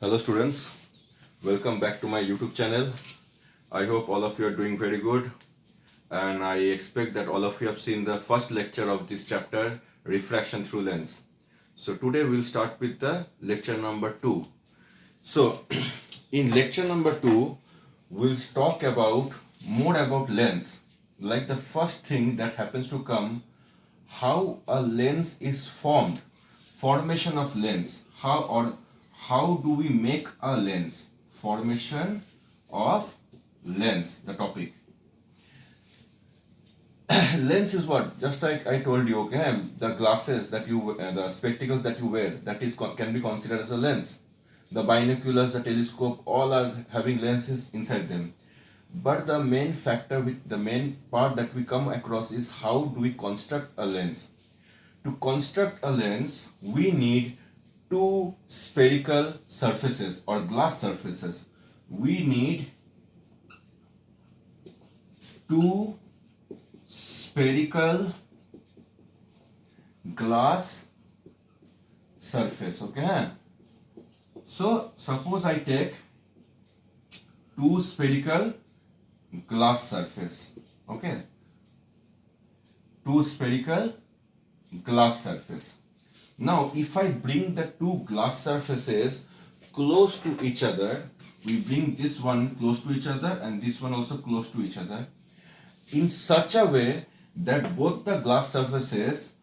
Hello students, welcome back to my YouTube channel. I hope all of you are doing very good and I expect that all of you have seen the first lecture of this chapter, Refraction Through Lens. So today we'll start with the lecture number 2. So in lecture number 2, we'll talk about more about lens. Like the first thing that happens to come, how a lens is formed, formation of lens, how do we make a lens, formation of lens, the topic. Lens is what, just like I told you, okay, the glasses that you the spectacles that you wear, that is can be considered as a lens. The binoculars, the telescope, all are having lenses inside them. But the main factor, with the main part that we come across is how do we construct a lens. To construct a lens, we need two spherical surfaces or glass surfaces. We need two spherical glass surface. Okay. So suppose I take two spherical glass surface. Okay. Two spherical glass surface. Now if I bring the two glass surfaces close to each other, we bring this one close to each other and this one also close to each other in such a way that both the glass surfaces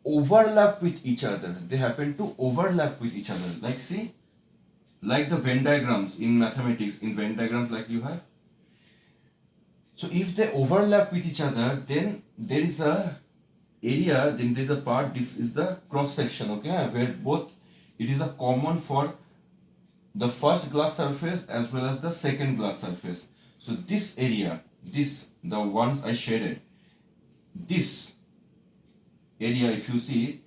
overlap with each other. They happen to overlap with each other. Like see, like the Venn diagrams in mathematics, in Venn diagrams like you have. So if they overlap with each other, then there is a area, then there is a part, this is the cross section, okay, where both it is a common for the first glass surface as well as the second glass surface. So this area, this, the ones I shaded, this area, if you see,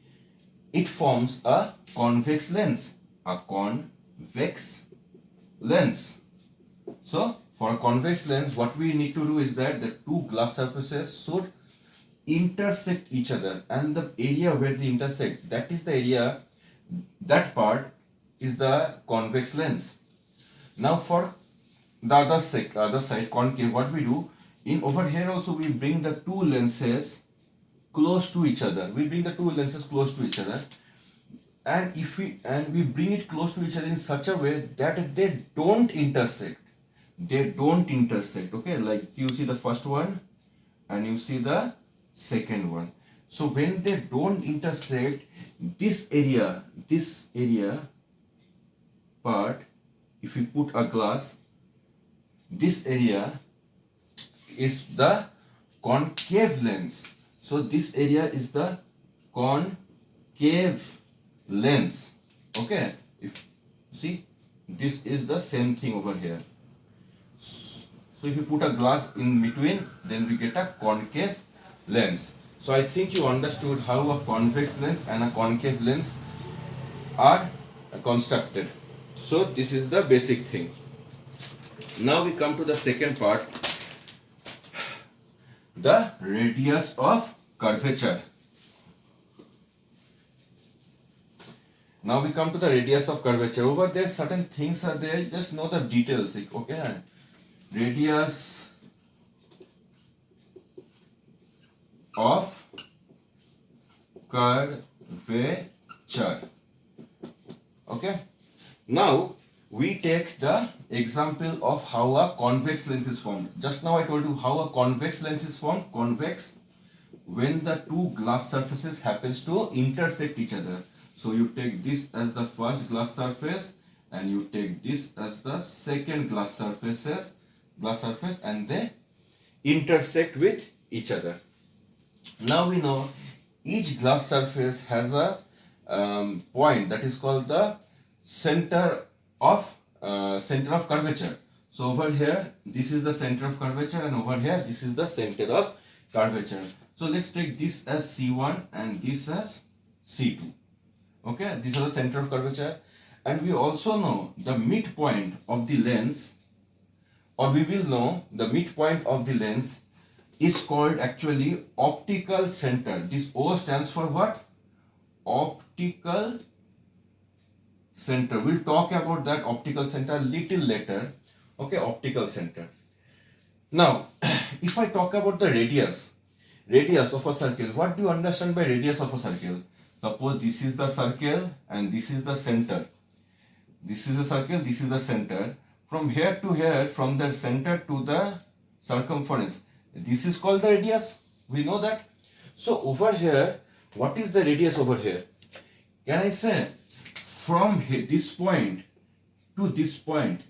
it forms a convex lens, a convex lens. So for a convex lens, what we need to do is that the two glass surfaces should intersect each other, and the area where they intersect, that is the area, that part is the convex lens. Now for the other side, concave, what we do, in over here also we bring the two lenses close to each other. We bring the two lenses close to each other, and if we bring it close to each other in such a way that they don't intersect. They don't intersect. Okay, like you see the first one and you see the second one. So when they don't intersect, this area part, if you put a glass, this area is the concave lens. So this area is the concave lens. Okay, if see, this is the same thing over here. So if you put a glass in between, then we get a concave lens. So I think you understood how a convex lens and a concave lens are constructed. So this is the basic thing. Now we come to the second part, the radius of curvature. Now we come to the radius of curvature. Over there certain things are there, just know the details. Okay, radius of curvature. Okay, now we take the example of how a convex lens is formed. Just now I told you how a convex lens is formed. Convex, when the two glass surfaces happens to intersect each other. So you take this as the first glass surface and you take this as the second glass surface, and they intersect with each other. Now we know each glass surface has a point that is called the center of curvature. So over here this is the center of curvature, and over here this is the center of curvature. So let's take this as C1 and this as C2. Okay, these are the center of curvature, and we also know the midpoint of the lens, or we will know the midpoint of the lens is called actually optical center. This O stands for what? Optical center. We'll talk about that optical center little later. Okay, optical center. Now, if I talk about the radius of a circle, what do you understand by radius of a circle? Suppose this is the circle and this is the center. This is a circle, this is the center. From here to here, from the center to the circumference, this is called the radius. We know that. So over here, what is the radius over here? Can I say from this point to this point,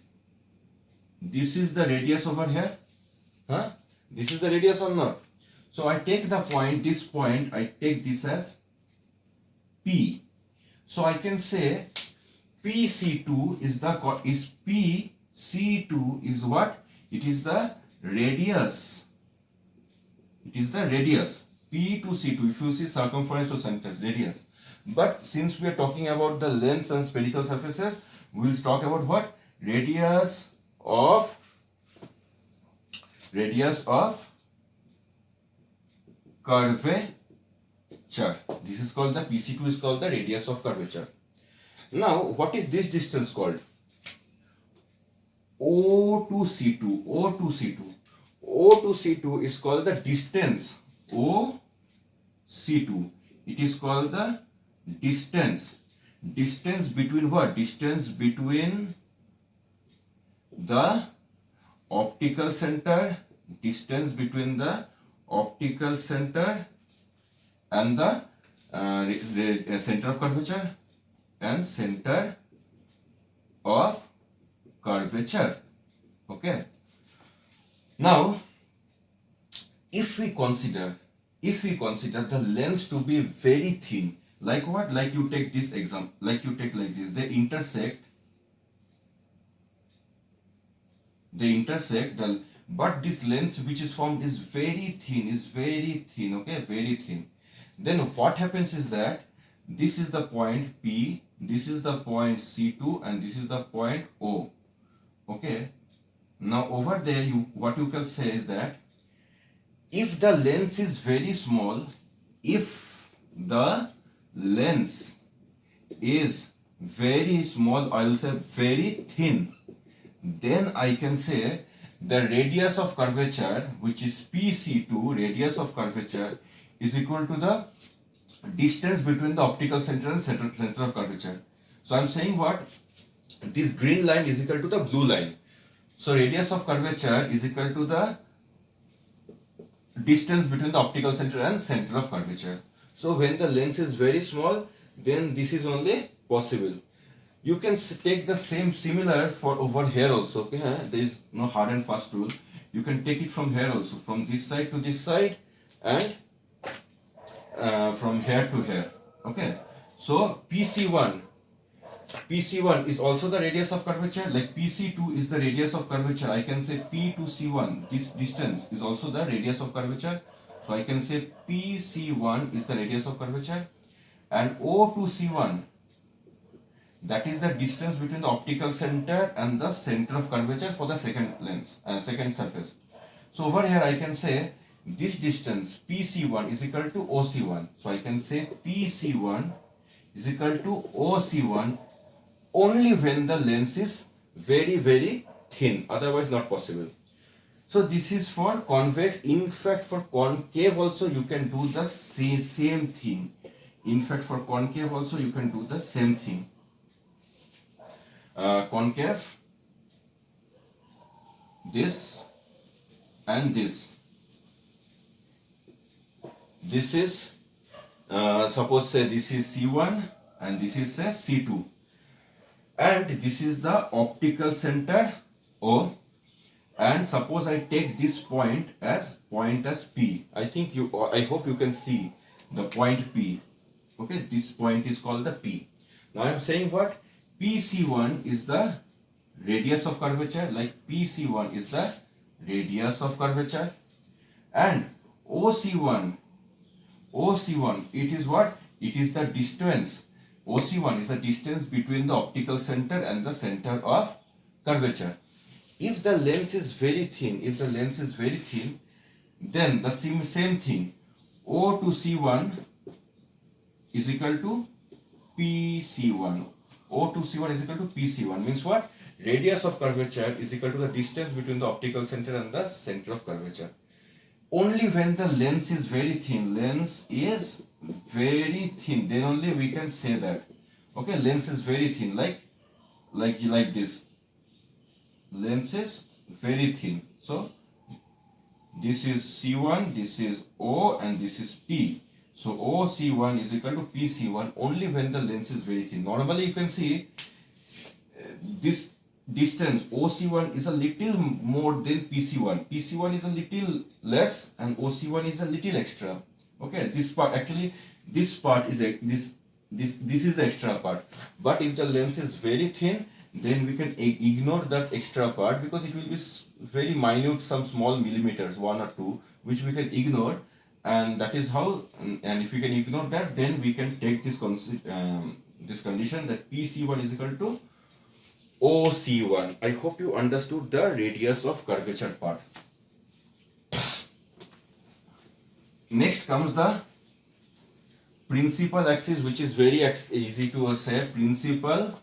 this is the radius over here? Huh? This is the radius or not? So I take the point, this point, I take this as P. So I can say PC2 is PC2 is what? It is the radius. It is the radius. P to C2. If you see circumference to center, radius. But since we are talking about the lengths and spherical surfaces, we will talk about what? Radius of curvature. This is called the PC2 is called the radius of curvature. Now, what is this distance called? O to C2. O to C2. O to C2 is called the distance. O C2. It is called the distance. Distance between what? Distance between the optical center. Distance between the optical center and the center of curvature and center of curvature. Okay. Now, if we consider the lens to be very thin, like what? Like you take this example, like you take like this, they intersect, but this lens which is formed is very thin, okay, very thin. Then what happens is that this is the point P, this is the point C2, and this is the point O. Okay. Now over there, what you can say is that if the lens is very small, if the lens is very small, I will say very thin, then I can say the radius of curvature, which is PC2, radius of curvature, is equal to the distance between the optical center and center of curvature. So I am saying what? This green line is equal to the blue line. So radius of curvature is equal to the distance between the optical center and center of curvature. So when the lens is very small, then this is only possible. You can take the similar for over here also. Okay, there is no hard and fast rule. You can take it from here also, from this side to this side, and from here to here. Okay, so PC1 is also the radius of curvature. Like PC2 is the radius of curvature, I can say P to C1, this distance is also the radius of curvature. So I can say PC1 is the radius of curvature, and O to C1, that is the distance between the optical center and the center of curvature for the second lens, second surface. So over here I can say this distance PC1 is equal to OC1. So I can say PC1 is equal to OC1 only when the lens is very, very thin, otherwise not possible. So this is for convex. In fact, for concave also you can do the same thing. In fact, for concave also you can do the same thing. Concave, this and this. This is suppose say this is C1 and this is say C2, and this is the optical center O, and suppose I take this point as P. I hope you can see the point P. Okay, this point is called the P. Now I am saying what? PC1 is the radius of curvature, like PC1 is the radius of curvature, and OC1, it is what? It is the distance. OC1 is the distance between the optical center and the center of curvature. If the lens is very thin, then the same thing, O to C1 is equal to PC1. O to C1 is equal to PC1. Means what? Radius of curvature is equal to the distance between the optical center and the center of curvature. Only when the lens is very thin, then only we can say that. Okay, lens is very thin, like this. Lens is very thin. So this is C1, this is O, and this is P. So OC1 is equal to PC1 only when the lens is very thin. Normally you can see this distance OC1 is a little more than PC1. PC1 is a little less and OC1 is a little extra. Okay, this part is this is the extra part. But if the lens is very thin, then we can ignore that extra part because it will be very minute, some small millimeters, 1 or 2, which we can ignore, and that is how. And if we can ignore that, then we can take this condition that PC1 is equal to OC1. I hope you understood the radius of curvature part. Next comes the principal axis, which is very easy to say. Principal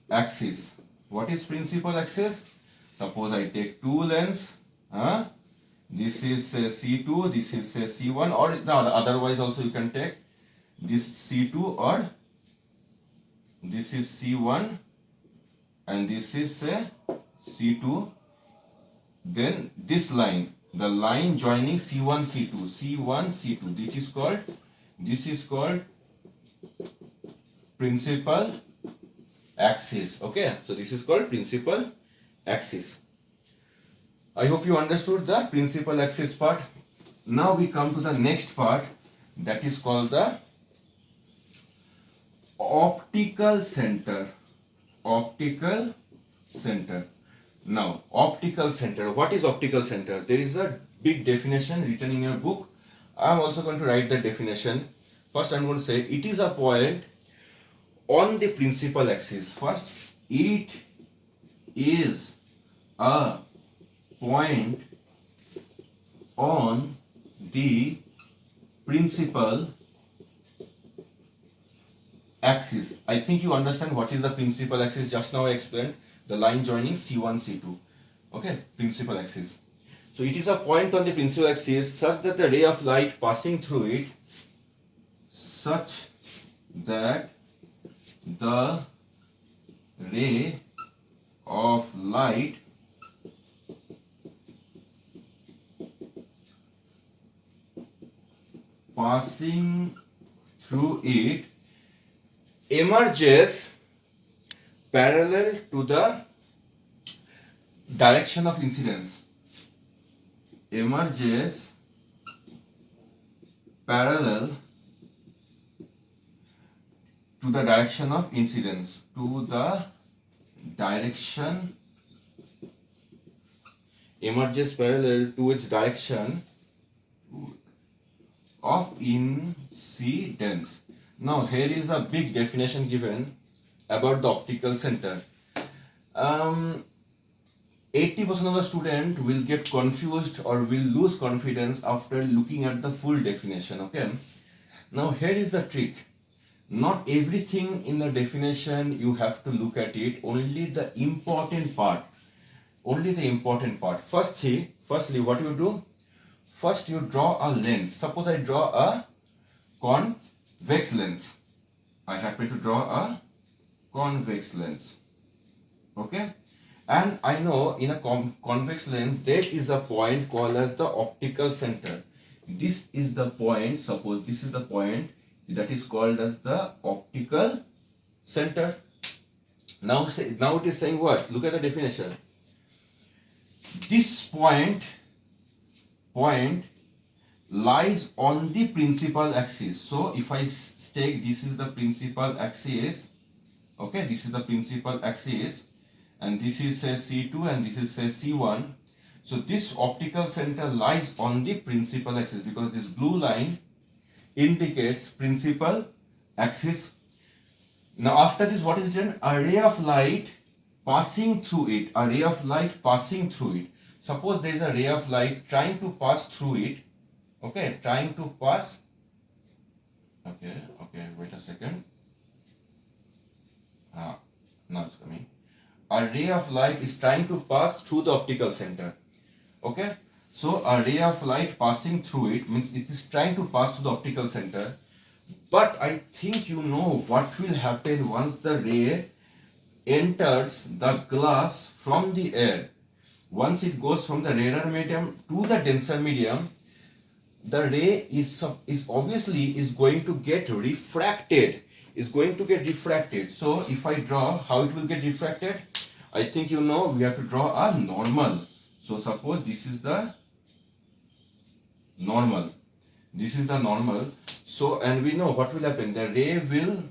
axis. What is principal axis? Suppose I take two lens. This is C2, this is C1, or otherwise also you can take this C2 or this is C1 and this is C2. Then this line, the line joining C1, C2, this is called principal axis. Okay, so this is called principal axis. I hope you understood the principal axis part. Now we come to the next part, that is called the optical center. Optical center. Now, optical center. What is optical center? There is a big definition written in your book. I am also going to write the definition. First, I am going to say it is a point on the principal axis. First, it is a point on the principal axis. I think you understand what is the principal axis. Just now I explained the line joining C1, C2. Okay, principal axis. So it is a point on the principal axis such that the ray of light passing through it, such that the ray of light passing through it emerges parallel to the direction of incidence. Emerges parallel to the direction of incidence. To the direction, emerges parallel to its direction of incidence. Now here is a big definition given about the optical center. 80% of the student will get confused or will lose confidence after looking at the full definition. Okay. Now here is the trick. Not everything in the definition you have to look at it. Only the important part. Only the important part. Firstly, what you do? First you draw a lens. Suppose I draw a convex lens. I happen to draw a convex lens. Okay, and I know in a convex lens there is a point called as the optical center. This is the point. Suppose this is the point that is called as the optical center. Now it is saying what? Look at the definition. This point lies on the principal axis. So if I take this is the principal axis. Okay, this is the principal axis, and this is say C2 and this is say C1. So this optical center lies on the principal axis because this blue line indicates principal axis. Now after this, what is done? A ray of light passing through it. A ray of light passing through it. Suppose there is a ray of light trying to pass through it. Okay, trying to pass. Okay, wait a second. Now it's coming. A ray of light is trying to pass through the optical center. Okay, so a ray of light passing through it means it is trying to pass through the optical center. But I think you know what will happen once the ray enters the glass from the air. Once it goes from the rarer medium to the denser medium, the ray is obviously going to get refracted. So if I draw how it will get refracted, I think you know we have to draw a normal. So suppose this is the normal. So, and we know what will happen. The ray will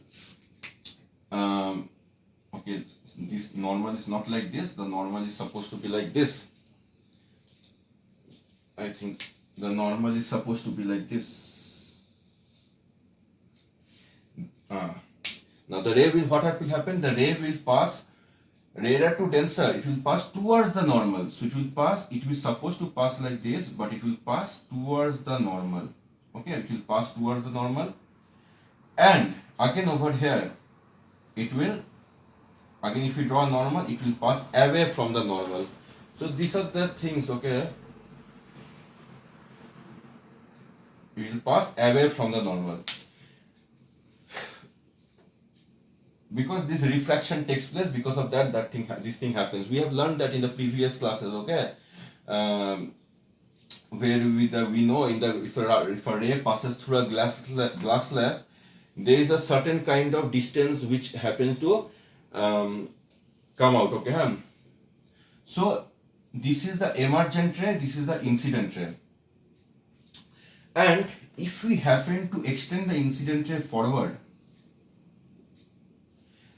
okay, this normal is not like this. The normal is supposed to be like this. I think the normal is supposed to be like this. Now the ray will, what will happen? The ray will pass rarer to denser. It will pass towards the normal. So it will supposed to pass like this, but it will pass towards the normal. Okay, it will pass towards the normal. And again over here, it will, again if you draw normal, it will pass away from the normal. So these are the things, okay. It will pass away from the normal. Because this refraction takes place, because of that, this thing happens. We have learned that in the previous classes, okay. Where we know if a ray passes through a glass slab, there is a certain kind of distance which happens to come out, okay. So this is the emergent ray, this is the incident ray. And if we happen to extend the incident ray forward,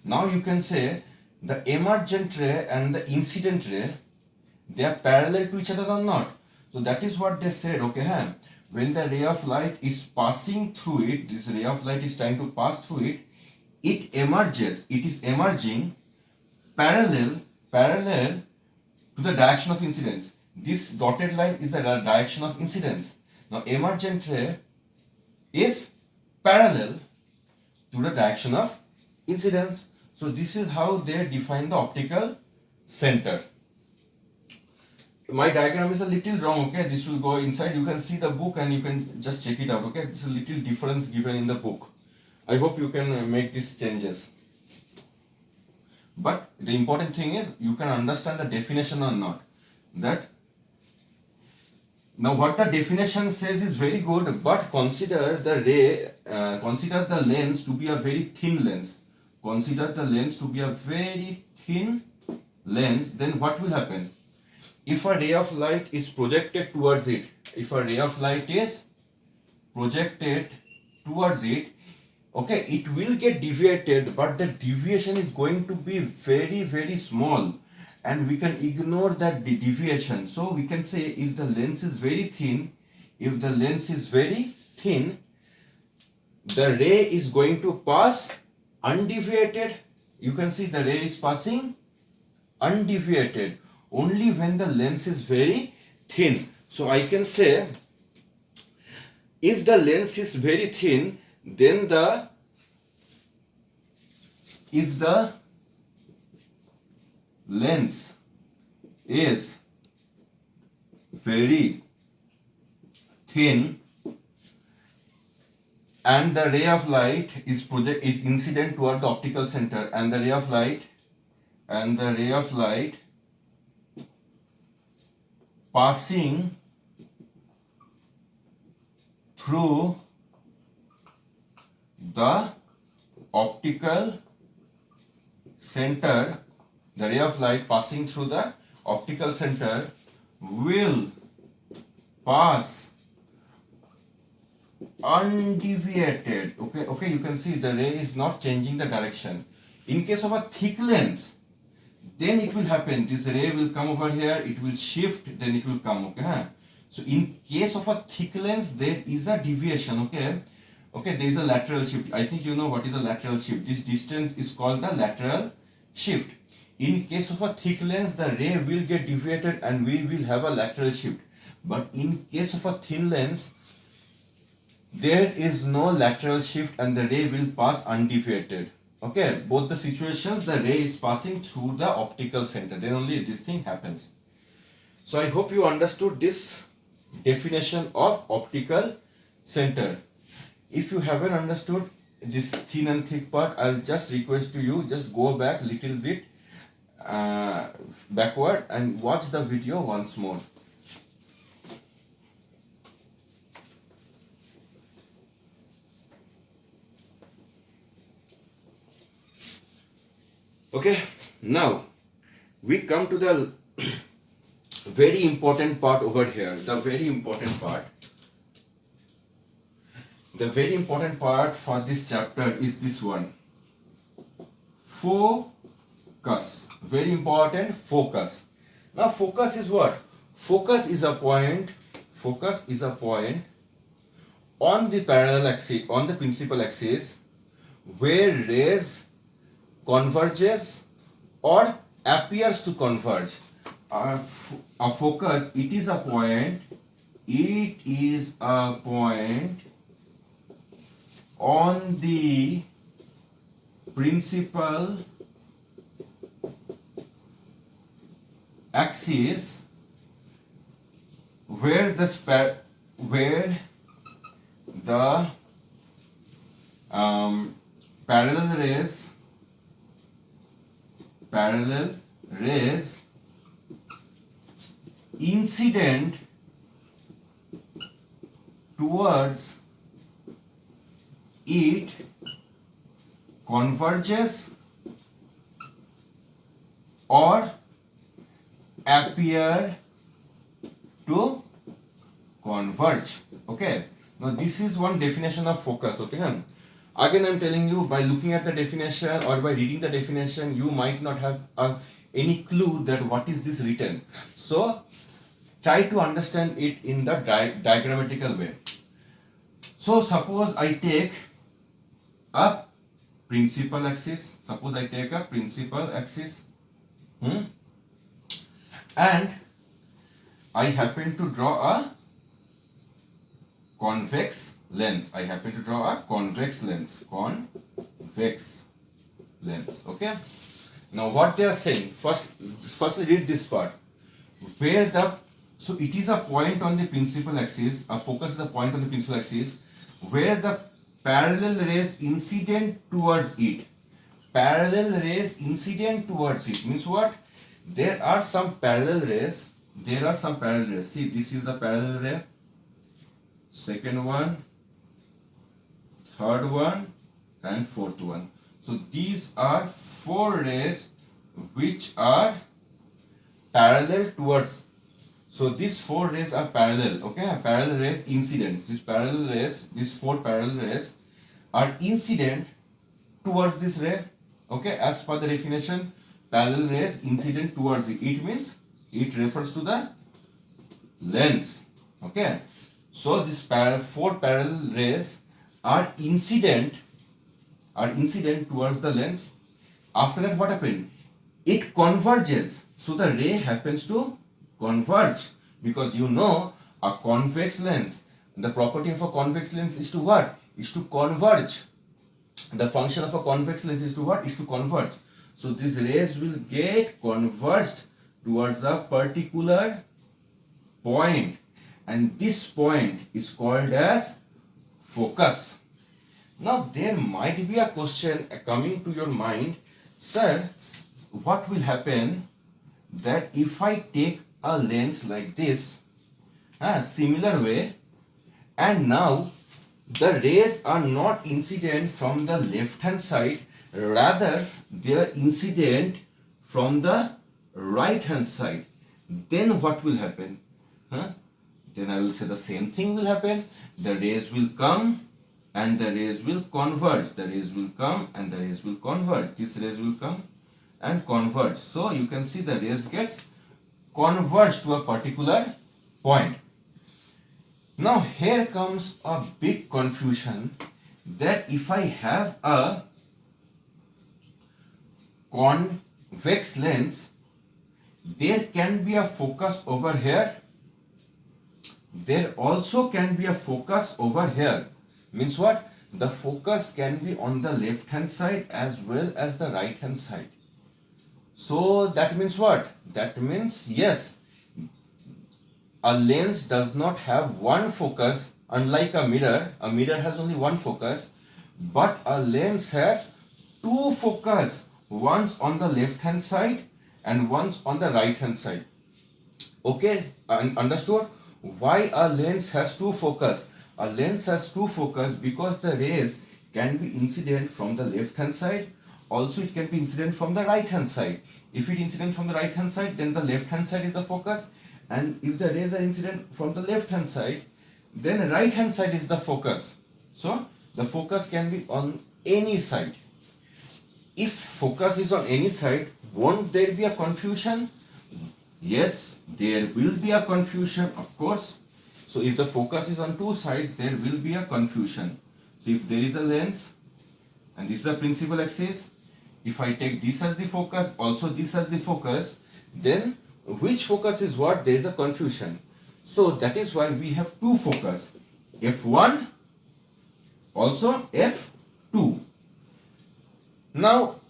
now you can say the emergent ray and the incident ray, they are parallel to each other or not. So that is what they said, okay. When the ray of light is passing through it, this ray of light is trying to pass through it, it is emerging parallel to the direction of incidence. This dotted line is the direction of incidence. Now emergent ray is parallel to the direction of incidence. So this is how they define the optical center. My diagram is a little wrong, okay. This will go inside. You can see the book and you can just check it out, okay. This is a little difference given in the book. I hope you can make these changes. But the important thing is you can understand the definition or not. That now what the definition says is very good, but consider the ray, consider the lens to be a very thin lens. Consider the lens to be a very thin lens, then what will happen? If a ray of light is projected towards it, okay, it will get deviated, but the deviation is going to be very, very small, and we can ignore that deviation. So we can say if the lens is very thin, the ray is going to pass undeviated. You can see the ray is passing undeviated only when the lens is very thin. So I can say if the lens is very thin, then if the lens is very thin and the ray of light is incident toward the optical center, and the ray of light passing through the optical center, the ray of light passing through the optical center will pass undeviated. Okay, you can see the ray is not changing the direction. In case of a thick lens, then it will happen, this ray will come over here, it will shift, then it will come, okay. So in case of a thick lens, there is a deviation, okay, there is a lateral shift. I think you know what is a lateral shift. This distance is called the lateral shift. In case of a thick lens, the ray will get deviated and we will have a lateral shift. But in case of a thin lens, there is no lateral shift and the ray will pass undeviated. Okay, both the situations the ray is passing through the optical center, then only this thing happens. So I hope you understood this definition of optical center. If you haven't understood this thin and thick part, I'll just request to you just go back little bit backward and watch the video once more. Okay, now we come to the very important part over here. The very important part for this chapter is this one. Focus. Very important, focus. Now focus is what? Focus is a point on the parallel axis, on the principal axis, where rays converges or appears to converge. A focus, it is a point on the principal axis where the parallel rays incident towards it converges or appear to converge. Okay, now this is one definition of focus. Okay, again I'm telling you, by looking at the definition or by reading the definition, you might not have any clue that what is this written. So try to understand it in the diagrammatical way. So suppose I take a principal axis. And I happen to draw a convex lens. Convex lens. Okay. Now what they are saying? Firstly read this part. So it is a point on the principal axis. A focus is a point on the principal axis where the parallel rays incident towards it. Means what? There are some parallel rays. See, this is the parallel ray. Second one, third one, and fourth one. So these are 4 rays which are parallel towards. So these 4 rays are parallel. Okay, parallel rays incident. These 4 parallel rays are incident towards this ray. Okay, as per the definition, parallel rays incident towards it. It means it refers to the lens. Okay, so these 4 parallel rays are incident towards the lens. After that, what happened? It converges. So the ray happens to converge, because you know a convex lens, the property of a convex lens is to what? Is to converge. The function of a convex lens is to what? Is to converge. So these rays will get converged towards a particular point, and this point is called as focus. Now there might be a question coming to your mind, sir, what will happen that if I take a lens like this, similar way, and now the rays are not incident from the left hand side, rather they are incident from the right hand side, then what will happen? Then I will say the same thing will happen. The rays will come and the rays will converge. The rays will come and the rays will converge. These rays will come and converge. So you can see the rays gets converged to a particular point. Now here comes a big confusion, that if I have a convex lens, there can be a focus over here. There also can be a focus over here. Means what? The focus can be on the left hand side as well as the right hand side. So that means what? That means yes, a lens does not have one focus, unlike a mirror. A mirror has only one focus, but a lens has two focus, once on the left hand side and once on the right hand side. Okay, understood? Why a lens has two focus? A lens has two focus because the rays can be incident from the left hand side, also it can be incident from the right hand side. If it incident from the right hand side, then the left hand side is the focus, and if the rays are incident from the left hand side, then right hand side is the focus. So the focus can be on any side. If focus is on any side, won't there be a confusion? Yes, there will be a confusion, of course. So if the focus is on two sides, there will be a confusion. So if there is a lens and this is the principal axis, if I take this as the focus, also this as the focus, then which focus is what? There is a confusion. So that is why we have two focus, f1, also f2. Now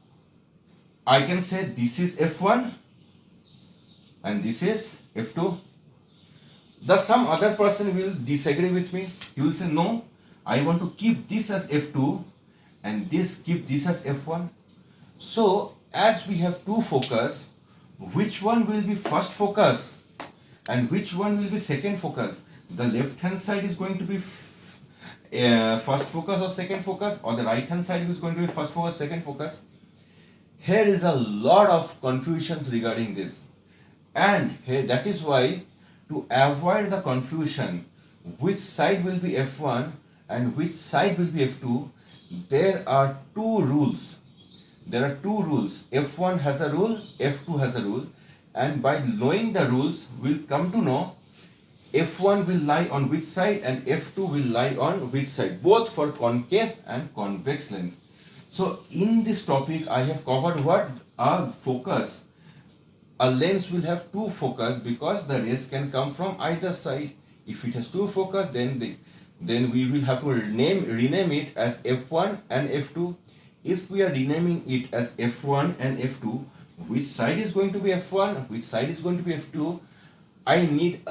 I can say this is f1 and this is f2. Some other person will disagree with me. He will say, no, I want to keep this as f2 and keep this as f1. So as we have two focus, which one will be first focus and which one will be second focus? The left hand side is going to be first focus or second focus, or the right hand side is going to be first focus, second focus? Here is a lot of confusions regarding this, and here that is why, to avoid the confusion which side will be f1 and which side will be f2, there are two rules. There are two rules. F1 has a rule, F2 has a rule, and by knowing the rules, we'll come to know F1 will lie on which side and F2 will lie on which side, both for concave and convex lens. So in this topic, I have covered what? A focus. A lens will have two focus because the rays can come from either side. If it has two focus, then we will have to rename it as F1 and F2. If we are renaming it as F1 and F2, which side is going to be F1, which side is going to be F2? I need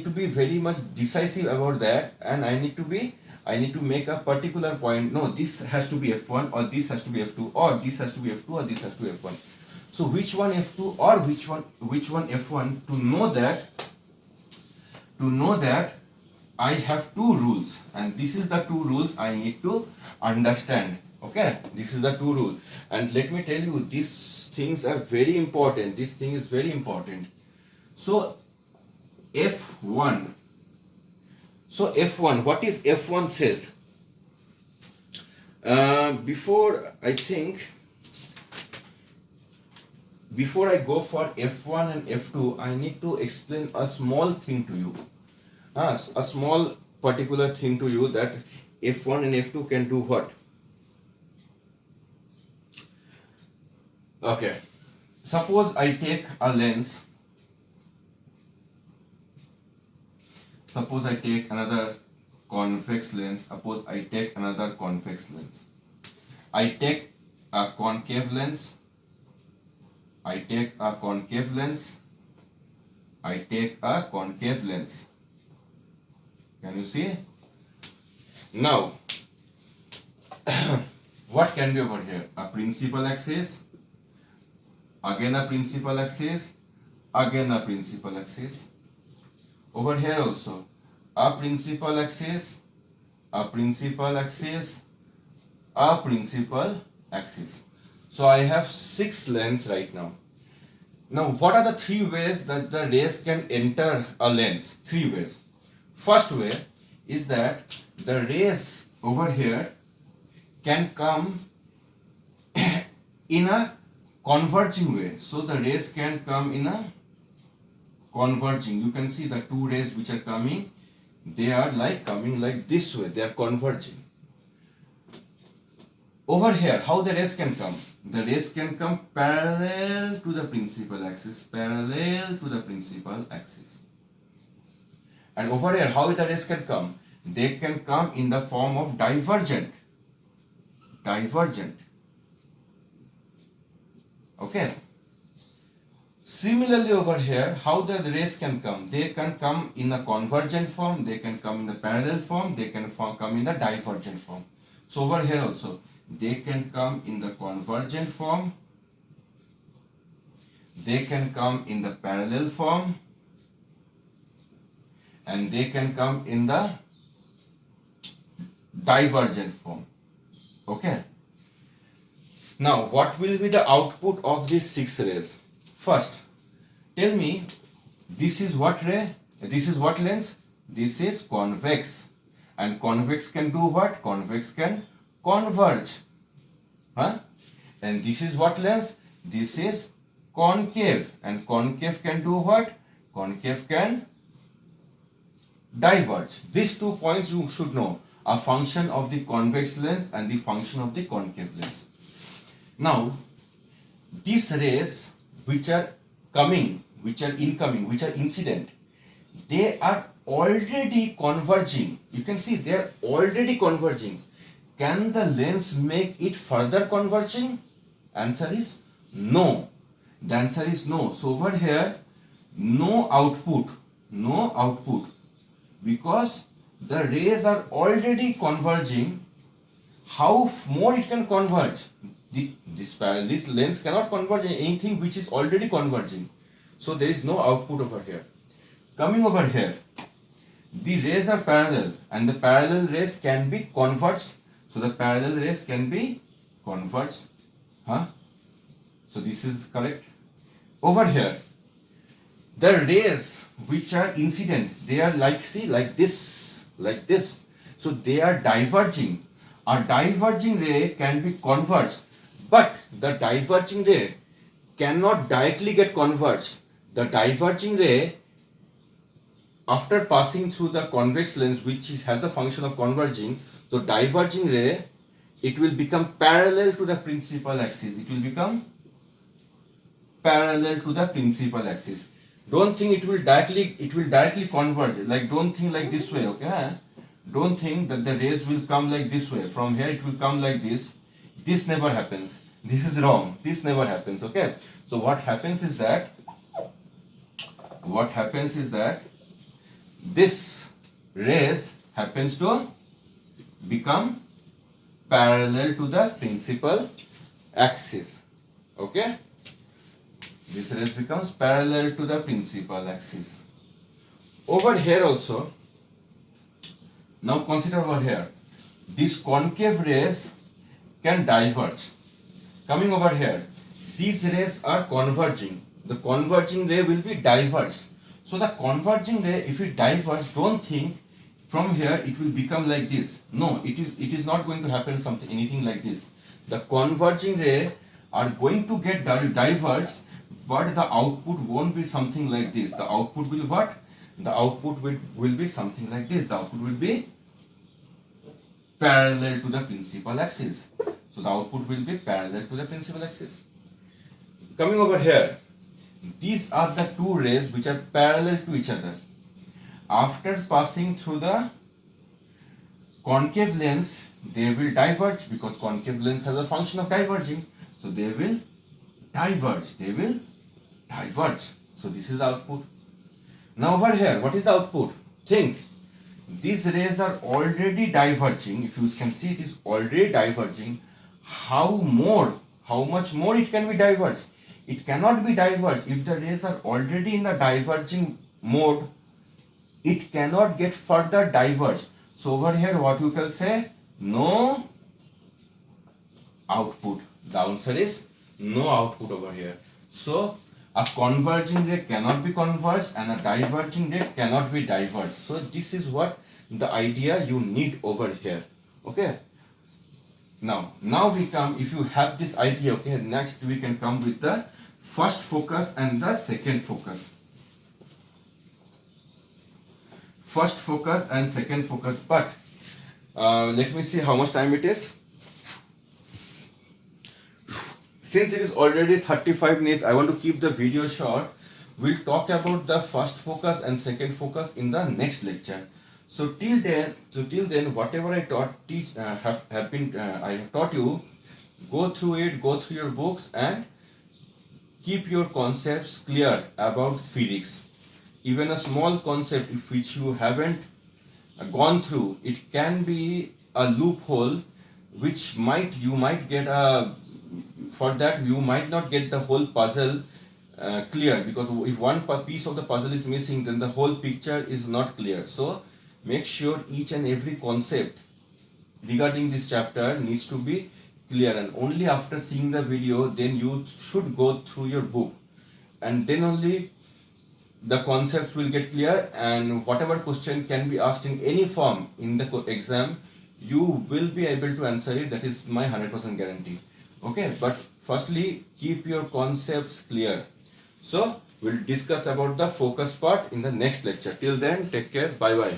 to be very much decisive about that, and I need to make a particular point. No, this has to be F1, or this has to be F2, or this has to be F2, or this has to be F1. So which one F2 or which one F1? To know that I have two rules, and this is the two rules I need to understand. Okay, this is the two rules, and let me tell you, these things are very important. This thing is very important. So F1. So F1, what is F1 says? Before I go for F1 and F2, I need to explain a small thing to you. A small particular thing to you, that F1 and F2 can do what? Okay. Suppose I take a lens. Suppose I take another convex lens. Suppose I take another convex lens. I take a concave lens. I take a concave lens. I take a concave lens. Can you see? Now, what can be over here? A principal axis, again a principal axis, again a principal axis. Over here also, a principal axis, a principal axis, a principal axis. So I have 6 lens right now. Now, what are the 3 ways that the rays can enter a lens? 3 ways. First way is that the rays over here can come in a converging way. So the rays can come in a converging. You can see the 2 rays which are coming, they are coming like this way, they are converging. Over here, how the rays can come? The rays can come parallel to the principal axis, parallel to the principal axis. And over here, how the rays can come? they can come in the form of divergent. Okay. Similarly over here, how the rays can come? They can come in a convergent form, they can come in the parallel form, they can come in the divergent form. So over here also, they can come in the convergent form, they can come in the parallel form, and they can come in the divergent form. Okay. Now, what will be the output of these 6 rays? First, tell me, this is what ray? This is what lens? This is convex. And convex can do what? Convex can converge. Huh? And this is what lens? This is concave. And concave can do what? Concave can diverge. These 2 points you should know. A function of the convex lens and the function of the concave lens. Now, these rays which are coming, which are incoming, which are incident, they are already converging. You can see they are already converging. Can the lens make it further converging? Answer is no. The answer is no. So over here, no output, because the rays are already converging. How more it can converge? This lens cannot converge anything which is already converging. So there is no output over here. Coming over here, the rays are parallel and the parallel rays can be converged. So the parallel rays can be converged. So this is correct. Over here, the rays which are incident, they are like, see, like this. So they are diverging. A diverging ray can be converged, but the diverging ray cannot directly get converged. The diverging ray, after passing through the convex lens, which has the function of converging, the diverging ray, it will become parallel to the principal axis. It will become parallel to the principal axis. Don't think it will directly converge. Like, don't think like this way, okay? Don't think that the rays will come like this way. From here it will come like this. This never happens. This is wrong. This never happens, okay? So what happens is that this rays happens to become parallel to the principal axis, okay? This rays becomes parallel to the principal axis. Over here also, now consider over here, these concave rays can diverge. Coming over here, these rays are converging. The converging ray will be diverged. So the converging ray, if it diverges, don't think from here it will become like this. No, it is not going to happen anything like this. The converging ray are going to get diverged, but the output won't be something like this. The output will what? The output will be something like this. The output will be parallel to the principal axis. So the output will be parallel to the principal axis. Coming over here, these are the 2 rays which are parallel to each other. After passing through the concave lens, they will diverge, because concave lens has a function of diverging. So they will diverge. So this is the output. Now over here, what is the output? Think, these rays are already diverging. If you can see, it is already diverging. How much more it can be diverged? It cannot be diverged. If the rays are already in the diverging mode, it cannot get further diverged. So over here, what you can say? No output. The answer is no output over here. So a converging ray cannot be converged and a diverging ray cannot be diverged. So this is what the idea you need over here. Okay. Now we come, if you have this idea, okay, next we can come with the first focus and the second focus. First focus and second focus, but let me see how much time it is. Since it is already 35 minutes, I want to keep the video short. We'll talk about the first focus and second focus in the next lecture. So till then, whatever I taught, I have taught you. Go through it. Go through your books and keep your concepts clear about physics. Even a small concept if which you haven't gone through, it can be a loophole which you might get a, for that you might not get the whole puzzle clear, because if one piece of the puzzle is missing, then the whole picture is not clear. So make sure each and every concept regarding this chapter needs to be clear, and only after seeing the video then you should go through your book, and then only the concepts will get clear, and whatever question can be asked in any form in the exam, you will be able to answer it. That is my 100% guarantee. Okay, but firstly keep your concepts clear. So we'll discuss about the focus part in the next lecture. Till then, take care. Bye bye.